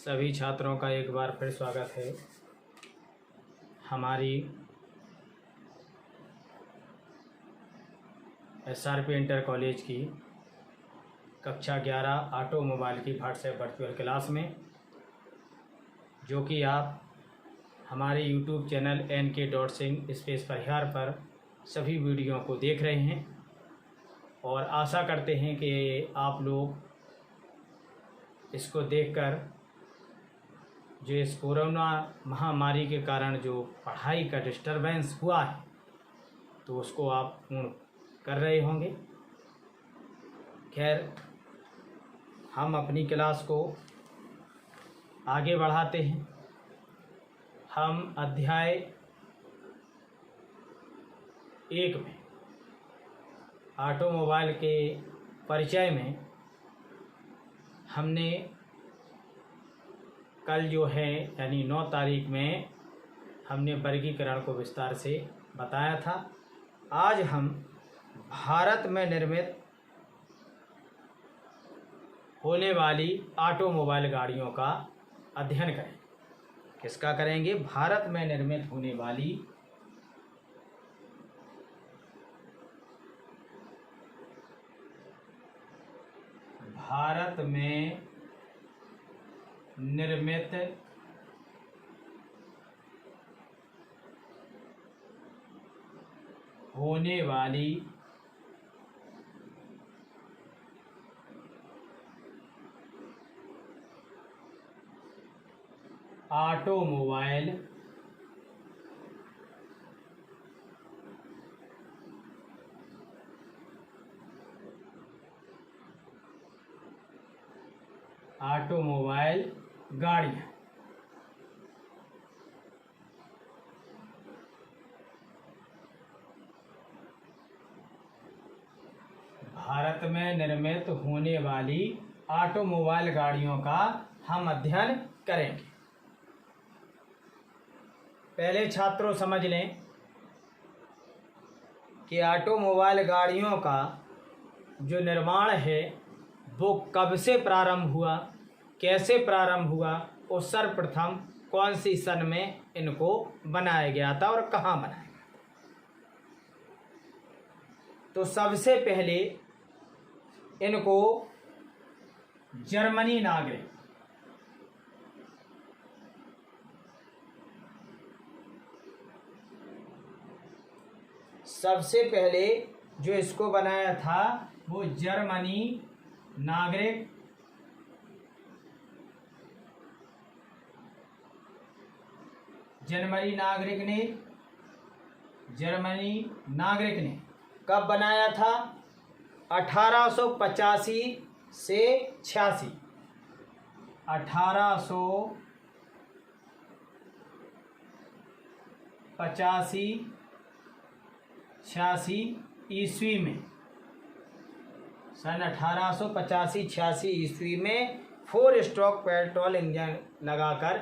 सभी छात्रों का एक बार फिर स्वागत है हमारी SRP इंटर कॉलेज की कक्षा 11 ऑटोमोबाइल की व्हाट्सएप वर्चुअल क्लास में, जो कि आप हमारे YouTube चैनल NK.Singh/परिहार पर सभी वीडियो को देख रहे हैं और आशा करते हैं कि आप लोग इसको देखकर जो इस कोरोना महामारी के कारण जो पढ़ाई का डिस्टरबेंस हुआ है तो उसको आप पूर्ण कर रहे होंगे। खैर, हम अपनी क्लास को आगे बढ़ाते हैं। हम अध्याय 1 में ऑटोमोबाइल के परिचय में हमने कल जो है यानी 9 तारीख में हमने वर्गीकरण को विस्तार से बताया था। आज हम भारत में निर्मित होने वाली ऑटोमोबाइल गाड़ियों का अध्ययन करेंगे। किसका करेंगे? भारत में निर्मित होने वाली होने वाली ऑटोमोबाइल गाड़ियाँ। भारत में निर्मित होने वाली ऑटोमोबाइल गाड़ियों का हम अध्ययन करेंगे। पहले छात्रों समझ लें कि ऑटोमोबाइल गाड़ियों का जो निर्माण है वो कब से प्रारंभ हुआ, कैसे प्रारंभ हुआ और सर्वप्रथम कौन सी सन में इनको बनाया गया था और कहाँ बनाया गया। तो सबसे पहले इनको जर्मनी नागरिक सबसे पहले जो इसको बनाया था वो जर्मनी नागरिक ने कब बनाया था? 1885 से 86। 1885-86 ईस्वी में, सन 1885-86 ईस्वी में 4 स्ट्रोक पेट्रोल इंजन लगाकर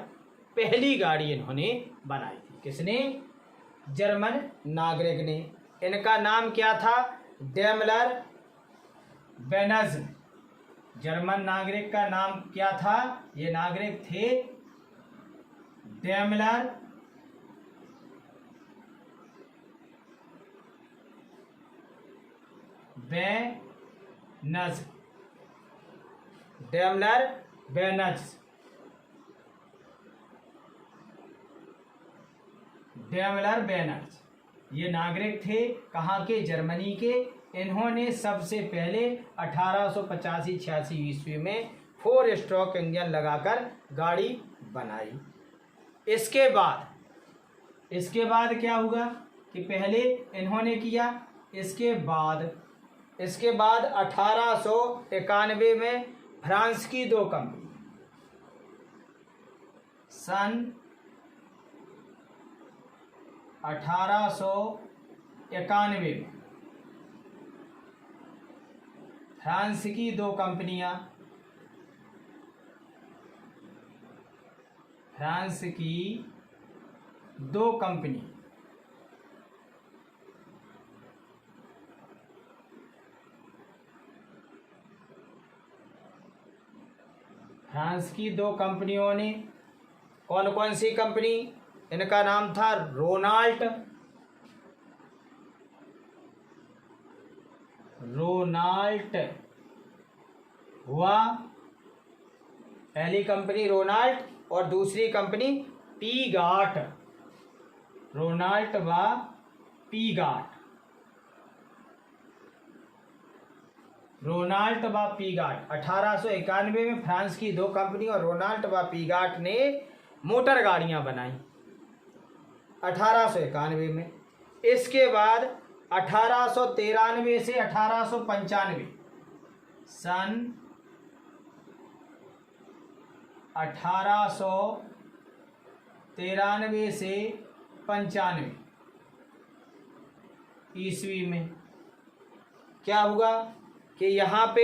पहली गाड़ी इन्होंने बनाई थी। किसने? जर्मन नागरिक ने। इनका नाम क्या था? Daimler Benz. जर्मन नागरिक का नाम क्या था? ये नागरिक थे डेमलर बेंज। ये नागरिक थे कहाँ के? जर्मनी के। इन्होंने सबसे पहले 1885-86 ईस्वी में 4 स्ट्रोक इंजन लगाकर गाड़ी बनाई। इसके बाद क्या हुआ कि पहले इन्होंने किया, इसके बाद 1891 में फ्रांस की 2 कंपनी, सन 1891 में फ्रांस की 2 कंपनियां, फ्रांस की दो कंपनियों ने, कौन कौन सी कंपनी, इनका नाम था रोनाल्ट हुआ, पहली कंपनी रोनाल्ट और दूसरी कंपनी पीगाट, रोनाल्ट व पीगाट, रोनाल्ट व पीगाट। 1891 में फ्रांस की दो कंपनी और रोनाल्ट व पीगाट ने मोटर गाड़ियां बनाई 1891 में। इसके बाद 1893 से 1895, सन 1893 से 95 ईस्वी में क्या हुआ कि यहाँ पे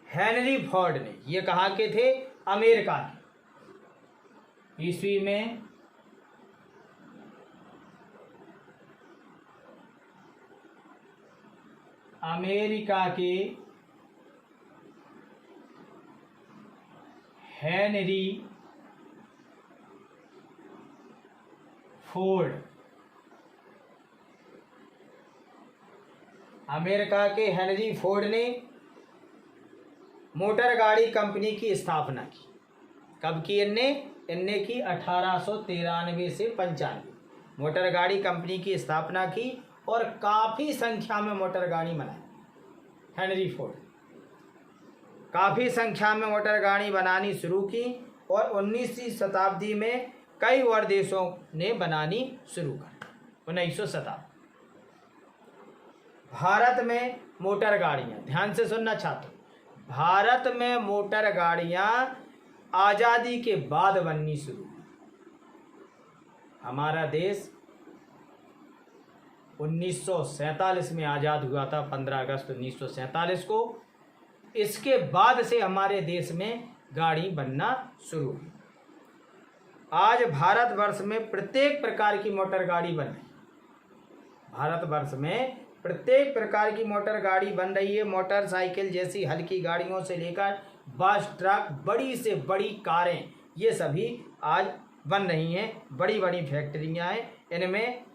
हेनरी फोर्ड ने, ये कहाँ के थे, अमेरिका के, ईस्वी में अमेरिका के हेनरी फोर्ड, अमेरिका के हेनरी फोर्ड ने मोटर गाड़ी कंपनी की स्थापना की। कब की इनने की 1893 से 95 मोटर गाड़ी कंपनी की स्थापना की और काफ़ी संख्या में मोटर गाड़ी बनाई। हेनरी फोर्ड काफ़ी संख्या में मोटर गाड़ी बनानी शुरू की और 19वीं शताब्दी में कई और देशों ने बनानी शुरू कर। 1900 शताब्दी भारत में मोटर गाड़ियाँ, ध्यान से सुनना छात्रों, भारत में मोटर गाड़ियाँ आज़ादी के बाद बननी शुरू हुई। हमारा देश 1947 में आज़ाद हुआ था, 15 अगस्त 1947 को। इसके बाद से हमारे देश में गाड़ी बनना शुरू हुई। आज भारतवर्ष में प्रत्येक प्रकार की मोटर गाड़ी बन रही है। भारतवर्ष में प्रत्येक प्रकार की मोटर गाड़ी बन रही है। मोटरसाइकिल जैसी हल्की गाड़ियों से लेकर बस, ट्रक, बड़ी से बड़ी कारें, ये सभी आज बन रही हैं। बड़ी बड़ी फैक्ट्रियाँ हैं। इनमें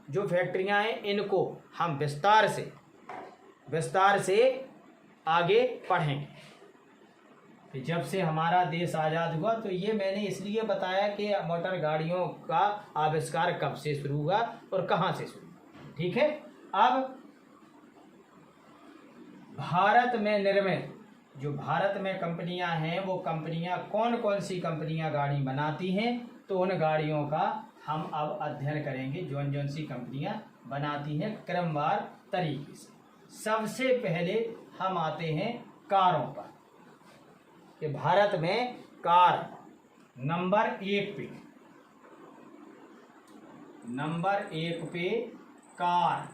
जो फैक्ट्रियाँ हैं इनको हम विस्तार से आगे पढ़ेंगे। कि जब से हमारा देश आज़ाद हुआ, तो ये मैंने इसलिए बताया कि मोटर गाड़ियों का आविष्कार कब से शुरू हुआ और कहाँ से शुरू हुआ। ठीक है। अब भारत में निर्मित जो भारत में कंपनियां हैं, वो कंपनियां कौन कौन सी कंपनियां गाड़ी बनाती हैं, तो उन गाड़ियों का हम अब अध्ययन करेंगे। जौन जौन सी कंपनियां बनाती हैं क्रमवार तरीके से। सबसे पहले हम आते हैं कारों पर, कि भारत में कार नंबर 1 पे कार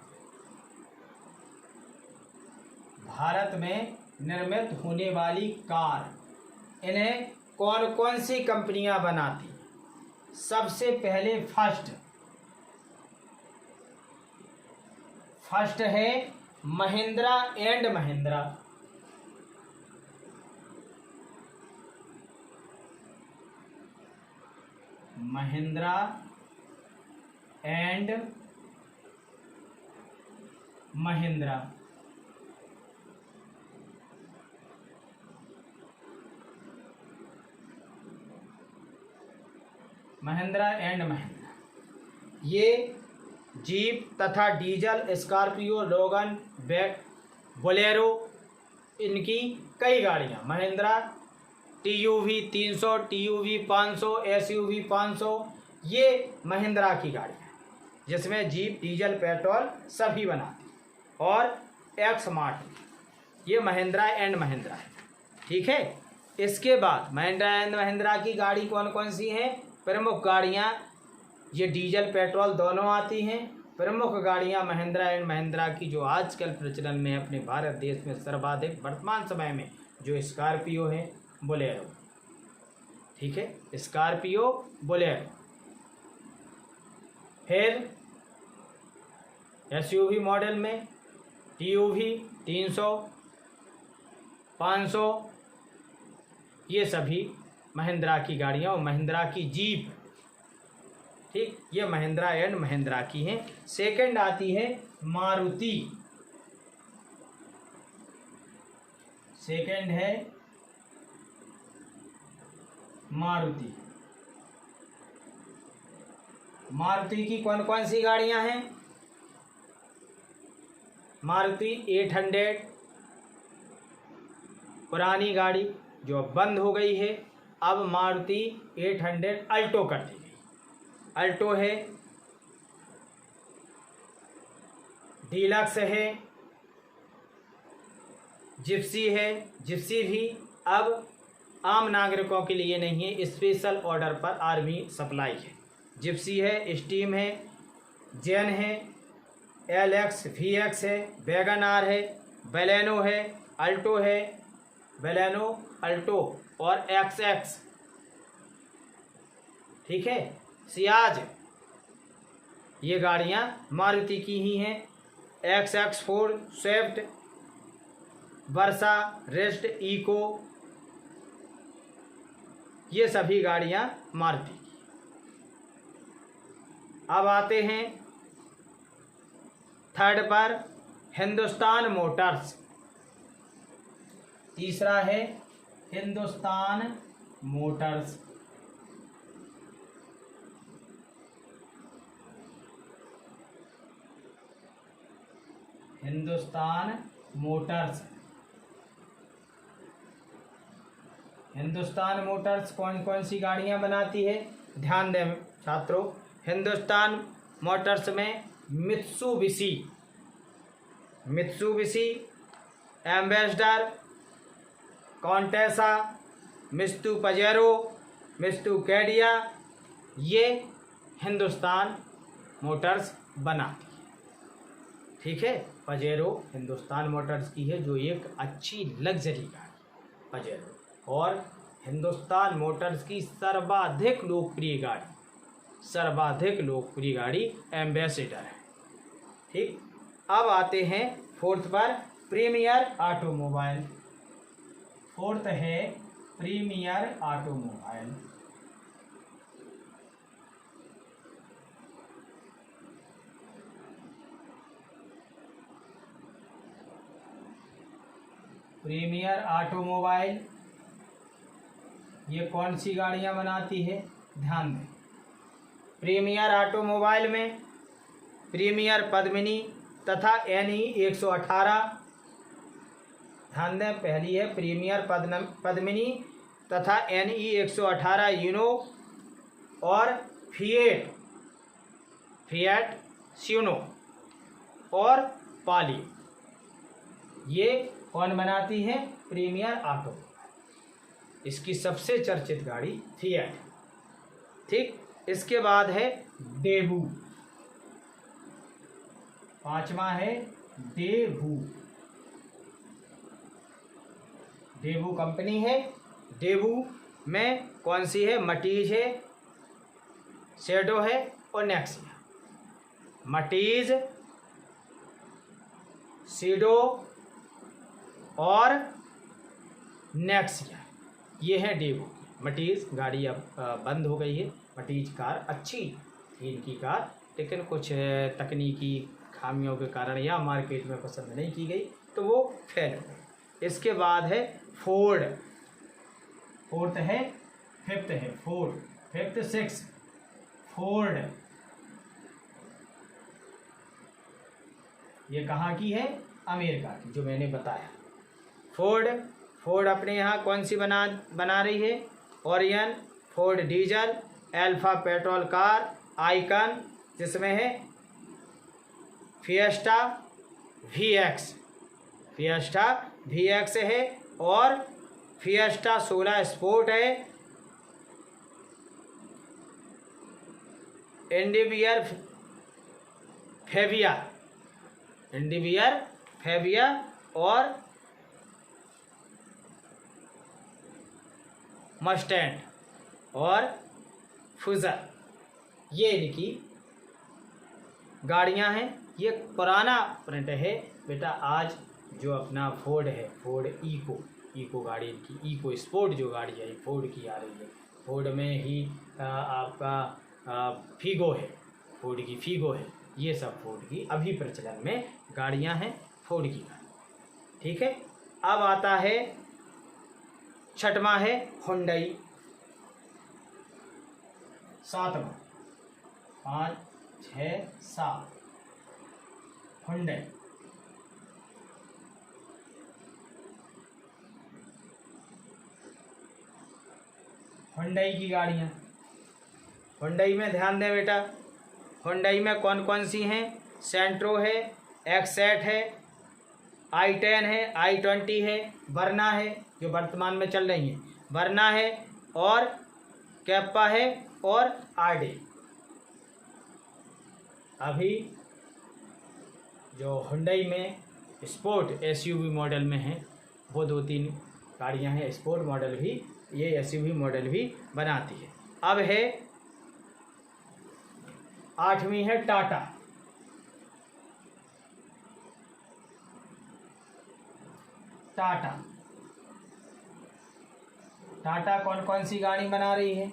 भारत में निर्मित होने वाली कार, इन्हें कौन कौन सी कंपनियां बनाती। सबसे पहले फर्स्ट है Mahindra and Mahindra. Mahindra and Mahindra. Mahindra and Mahindra ये जीप तथा डीजल, स्कॉर्पियो, लोगन, बोलेरो, इनकी कई गाड़ियाँ। महिंद्रा TUV 300, TUV 500, SUV 500, ये महिंद्रा की गाड़ियाँ हैं, जिसमें जीप, डीजल, पेट्रोल सभी बनाती। और एक्स-मार्ट, ये महिंद्रा एंड महिंद्रा है। ठीक है। इसके बाद महिंद्रा एंड महिंद्रा की गाड़ी कौन कौन सी हैं? प्रमुख गाड़ियाँ, ये डीजल पेट्रोल दोनों आती हैं। प्रमुख गाड़ियाँ महिंद्रा एंड महिंद्रा की जो आजकल प्रचलन में अपने भारत देश में सर्वाधिक वर्तमान समय में, जो स्कॉर्पियो है, बोलेरो। ठीक है, स्कॉर्पियो, बोलेरो। फिर SUV मॉडल में TUV 300, 500, ये सभी महिंद्रा की गाड़ियाँ और महिंद्रा की जीप, ठीक, ये महिंद्रा एंड महिंद्रा की हैं। सेकंड आती है मारुति। सेकंड है मारुति। मारुति की कौन कौन सी गाड़ियां हैं? मारुति 800, पुरानी गाड़ी जो अब बंद हो गई है, अब मारुति 800 अल्टो कर दी गई। अल्टो है, डीलक्स है, जिप्सी है। जिप्सी भी अब आम नागरिकों के लिए नहीं है, स्पेशल ऑर्डर पर आर्मी सप्लाई है। जिप्सी है, स्टीम है, जेन है, LX VX है, वैगन आर है, बेलेनो है, अल्टो है, बेलेनो, अल्टो और XX, ठीक है, सियाज, ये गाड़ियां मारुति की ही हैं। XX4, स्विफ्ट, वर्सा, रेस्ट, इको, ये सभी गाड़ियां मारुति की। अब आते हैं थर्ड पर, हिंदुस्तान मोटर्स। तीसरा है Hindustan Motors. Hindustan Motors. Hindustan Motors कौन कौन सी गाड़ियां बनाती है? ध्यान दें छात्रों, हिंदुस्तान मोटर्स में Mitsubishi, ambassador, Contessa, मित्सु Pajero, मित्सु Kedia, ये हिंदुस्तान मोटर्स बनाती है, ठीक है। पजेरो हिंदुस्तान मोटर्स की है, जो एक अच्छी लग्जरी गाड़ी पजेरो, और हिंदुस्तान मोटर्स की सर्वाधिक लोकप्रिय गाड़ी एम्बेसडर है, ठीक। अब आते हैं फोर्थ पर, प्रीमियर ऑटोमोबाइल। फोर्थ है प्रीमियर ऑटोमोबाइल। प्रीमियर ऑटोमोबाइल ये कौन सी गाड़ियां बनाती है? ध्यान दें, प्रीमियर ऑटोमोबाइल में प्रीमियर पद्मिनी तथा NE 118, ध्यान दें, पहली है प्रीमियर पद्मिनी तथा NE 118 यूनो, और फिएट सिनो और पाली, ये कौन बनाती है? Premier Auto. इसकी सबसे चर्चित गाड़ी फिएट, ठीक। इसके बाद है डेवू, पांचवा है डेवू। डेवू कंपनी है। डेवू में कौन सी है? मटीज है, शेडो है और नेक्सिया। मटीज, शेडो और नेक्सिया, ये है डेवू। मटीज गाड़ी अब बंद हो गई है। मटीज कार अच्छी थी इनकी कार, लेकिन कुछ तकनीकी खामियों के कारण या मार्केट में पसंद नहीं की गई, तो वो फेल हो गई। इसके बाद है फोर्ड। फिफ्थ है फोर्ड। सिक्स फोर्ड, ये कहाँ की है? अमेरिका की, जो मैंने बताया। फोर्ड अपने यहाँ कौन सी बना रही है? Orion, Ford diesel, alpha petrol car, icon, जिसमें है फिएस्टा VX है, और फिएस्टा 16 स्पोर्ट है, इंडिवियर फेबिया और मस्टैंड और फुजर, ये इनकी गाड़ियां हैं। ये पुराना प्रिंट है बेटा। आज जो अपना फोर्ड है, फोर्ड इको, इको गाड़ी की, इको स्पोर्ट जो गाड़ी है फोर्ड की आ रही है। फोर्ड में ही आपका फीगो है, फोर्ड की फीगो है। ये सब फोर्ड की अभी प्रचलन में गाड़ियां हैं, फोर्ड की गाड़ी। ठीक है, अब आता है छठवां है हुंडई, सातवां, 5, 6, 7 हुंडई। हुंडई की गाड़ियाँ, हुंडई में ध्यान दें बेटा, हुंडई में कौन कौन सी हैं? सेंट्रो है, एक्सेट है, i10 है, i20 है, वरना है जो वर्तमान में चल रही हैं, वरना है और कैप्पा है और आरडी। अभी जो हुंडई में स्पोर्ट एसयूवी मॉडल में है वो 2-3 गाड़ियां हैं, स्पोर्ट मॉडल भी, ये एसयूवी मॉडल भी बनाती है। अब है 8वीं है टाटा। टाटा, टाटा कौन कौन सी गाड़ी बना रही है?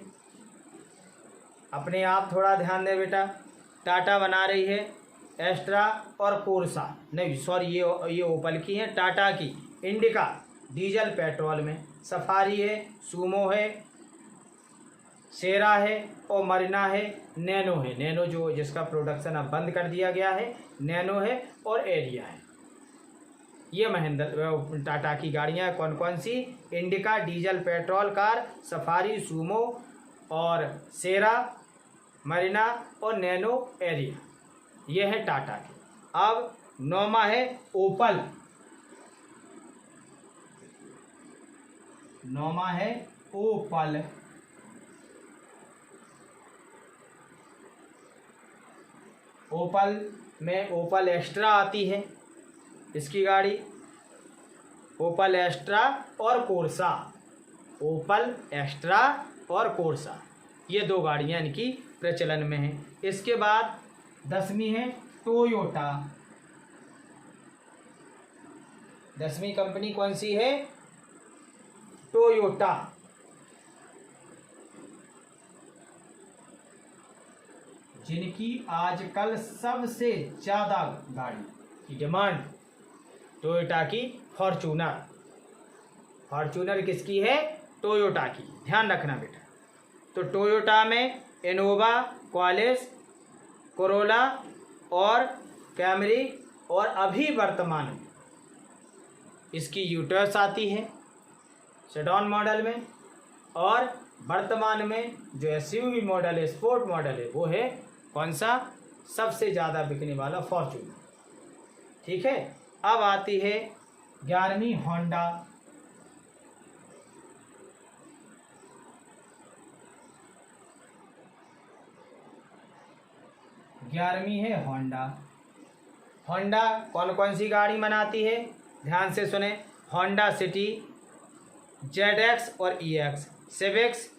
अपने आप थोड़ा ध्यान दे बेटा। टाटा बना रही है एस्ट्रा और कोर्सा, नहीं सॉरी ये ओपल की है, टाटा की इंडिका डीजल पेट्रोल में, सफारी है, सूमो है, सेरा है और मरीना है, नैनो है, नैनो जो जिसका प्रोडक्शन अब बंद कर दिया गया है, नैनो है और एरिया है। ये महिंद्रा टाटा की गाड़ियाँ कौन कौन सी? Indica diesel petrol car, Safari, Sumo और सेरा, मरीना और नैनो एरिया, ये है टाटा की। अब 9वां है ओपल। 9वां है ओपल। ओपल में ओपल एस्ट्रा आती है, इसकी गाड़ी ओपल एस्ट्रा और कोर्सा, ओपल एस्ट्रा और कोर्सा, ये 2 गाड़ियाँ इनकी प्रचलन में हैं। इसके बाद 10वीं है टोयोटा। 10वीं कंपनी कौन सी है? टोयोटा। जिनकी आजकल सबसे ज़्यादा गाड़ी की डिमांड टोयोटा की फॉर्च्यूनर। फॉर्च्यूनर किसकी है? टोयोटा की, ध्यान रखना बेटा। तो टोयोटा में इनोवा, क्वालिस, कोरोला और कैमरी और अभी वर्तमान में इसकी यूटर्स आती है सेडॉन मॉडल में, और वर्तमान में जो एसयूवी मॉडल है, स्पोर्ट मॉडल है, वो है कौन सा? सबसे ज़्यादा बिकने वाला फॉर्च्यूनर। ठीक है, अब आती है 11वीं होंडा। 11वीं है होंडा। होंडा कौन कौन सी गाड़ी बनाती है? ध्यान से सुने। होंडा सिटी, ZX और EX, सिविक्स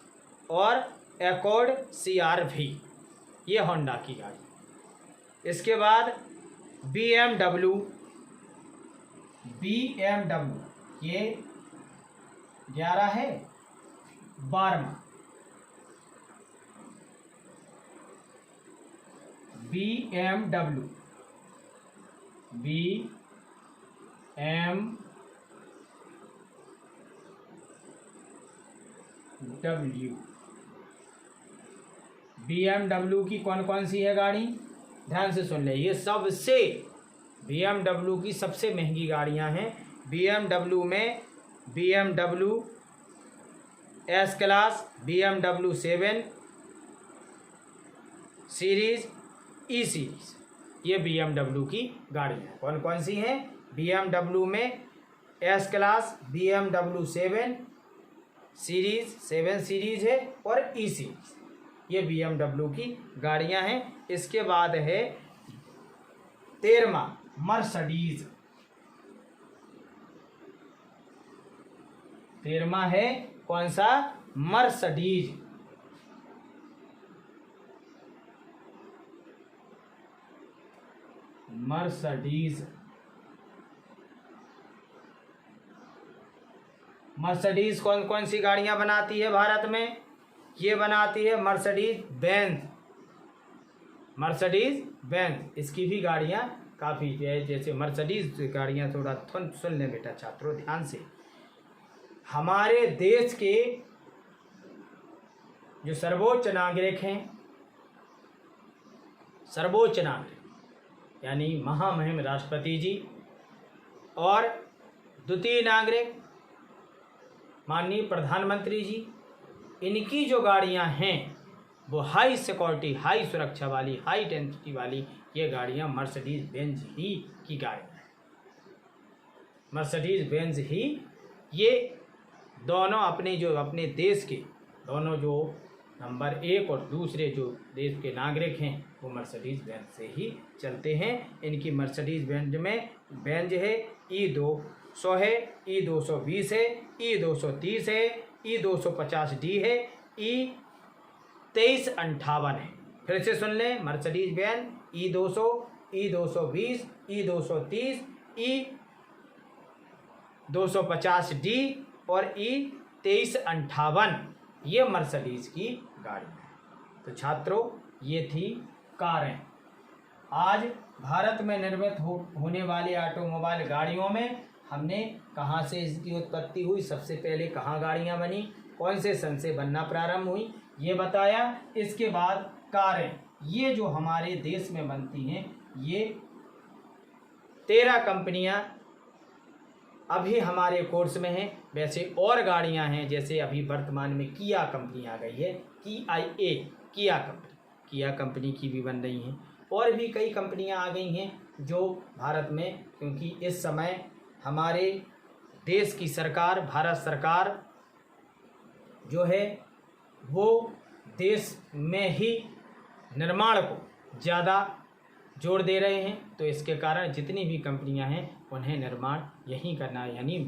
और एकॉर्ड CR-V, ये होंडा की गाड़ी। इसके बाद BMW, ये 11 है, 12वां BMW, BMW की कौन कौन सी है गाड़ी? ध्यान से सुन ले, ये सबसे BMW की सबसे महंगी गाड़ियां हैं। BMW में BMW S class, BMW 7 series, E series, ये BMW की गाड़ी है। कौन कौन सी हैं? BMW में S class, BMW 7 series, 7 series है और E सीरीज, ये BMW की गाड़ियां हैं। इसके बाद है 13वां मर्सिडीज। 13वां है कौन सा? मर्सिडीज। मर्सिडीज मर्सिडीज कौन कौन सी गाड़ियां बनाती है भारत में? ये बनाती है मर्सिडीज बेंज। मर्सिडीज बेंज इसकी भी गाड़ियां काफ़ी जैसे मर्सिडीज गाड़ियां, थोड़ा सुन लें बेटा छात्रों ध्यान से। हमारे देश के जो सर्वोच्च नागरिक हैं, सर्वोच्च नागरिक यानी महामहिम राष्ट्रपति जी, और द्वितीय नागरिक माननीय प्रधानमंत्री जी, इनकी जो गाड़ियां हैं वो हाई सिक्योरिटी, हाई सुरक्षा वाली, हाई डेंसिटी वाली ये गाड़ियां मर्सिडीज बेंज ही की गाड़ियां हैं। मर्सिडीज बेंज ही ये दोनों अपने देश के दोनों जो नंबर 1 और दूसरे जो देश के नागरिक हैं वो मर्सिडीज बेंज से ही चलते हैं। इनकी मर्सिडीज बेंज है, E200 है, E220 है, E230 है, E250D है, E2358 है। फिर से सुन लें, Mercedes Benz E200, E220, E230, E250D और E2358 ये मर्सिडीज की गाड़ी है। तो छात्रों ये थी कारें। आज भारत में निर्मित होने वाली ऑटोमोबाइल गाड़ियों में हमने कहाँ से इसकी उत्पत्ति हुई, सबसे पहले कहाँ गाड़ियाँ बनी, कौन से सन से बनना प्रारंभ हुई, ये बताया। इसके बाद कारें, ये जो हमारे देश में बनती हैं, ये 13 कंपनियां अभी हमारे कोर्स में हैं। वैसे और गाड़ियां हैं, जैसे अभी वर्तमान में किया कंपनी आ गई है, किया कंपनी की भी बन रही हैं, और भी कई कंपनियां आ गई हैं जो भारत में, क्योंकि इस समय हमारे देश की सरकार, भारत सरकार जो है वो देश में ही निर्माण को ज़्यादा जोर दे रहे हैं। तो इसके कारण जितनी भी कंपनियां हैं उन्हें निर्माण यहीं करना है, यानी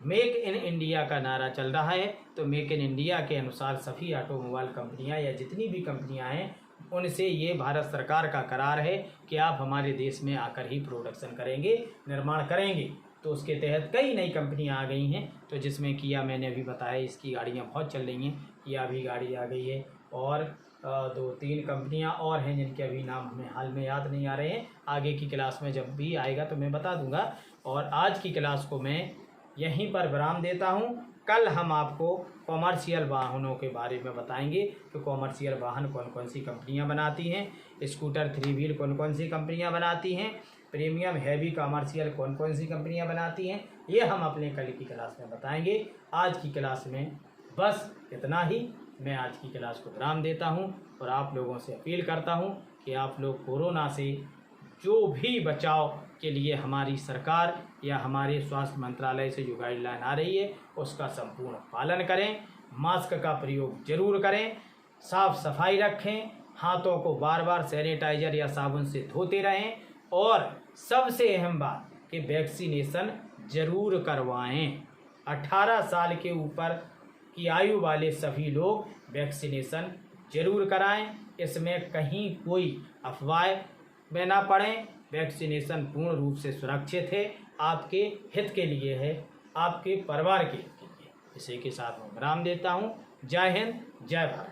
मेक इन इंडिया का नारा चल रहा है। तो मेक इन इंडिया के अनुसार सभी ऑटोमोबाइल कंपनियां या जितनी भी कंपनियां हैं उनसे ये भारत सरकार का करार है कि आप हमारे देश में आकर ही प्रोडक्शन करेंगे, निर्माण करेंगे। तो उसके तहत कई नई कंपनियां आ गई हैं, तो जिसमें किया मैंने अभी बताया, इसकी गाड़ियां बहुत चल रही हैं, किया भी गाड़ी आ गई है, और 2-3 कंपनियां और हैं जिनके अभी नाम हमें हाल में याद नहीं आ रहे हैं। आगे की क्लास में जब भी आएगा तो मैं बता दूंगा। और आज की क्लास को मैं यहीं पर विराम देता हूं। कल हम आपको कॉमर्शियल वाहनों के बारे में बताएंगे कि कॉमर्शियल वाहन कौन कौन सी कंपनियां बनाती हैं, स्कूटर 3 व्हील कौन कौन सी कंपनियां बनाती हैं, प्रीमियम हैवी कॉमर्शियल कौन कौन सी कंपनियां बनाती हैं, ये हम अपने कल की क्लास में बताएंगे। आज की क्लास में बस इतना ही। मैं आज की क्लास को विराम देता हूं और आप लोगों से अपील करता हूं कि आप लोग कोरोना से जो भी बचाव के लिए हमारी सरकार या हमारे स्वास्थ्य मंत्रालय से जो गाइडलाइन आ रही है उसका संपूर्ण पालन करें, मास्क का प्रयोग जरूर करें, साफ सफाई रखें, हाथों को बार बार सैनिटाइजर या साबुन से धोते रहें, और सबसे अहम बात कि वैक्सीनेशन जरूर करवाएं। 18 साल के ऊपर की आयु वाले सभी लोग वैक्सीनेशन जरूर कराएं। इसमें कहीं कोई अफवाह में ना पड़ें। वैक्सीनेशन पूर्ण रूप से सुरक्षित है, आपके हित के लिए है, आपके परिवार के हित के लिए। इसी के साथ मैं विराम देता हूं। जय हिंद, जय भारत।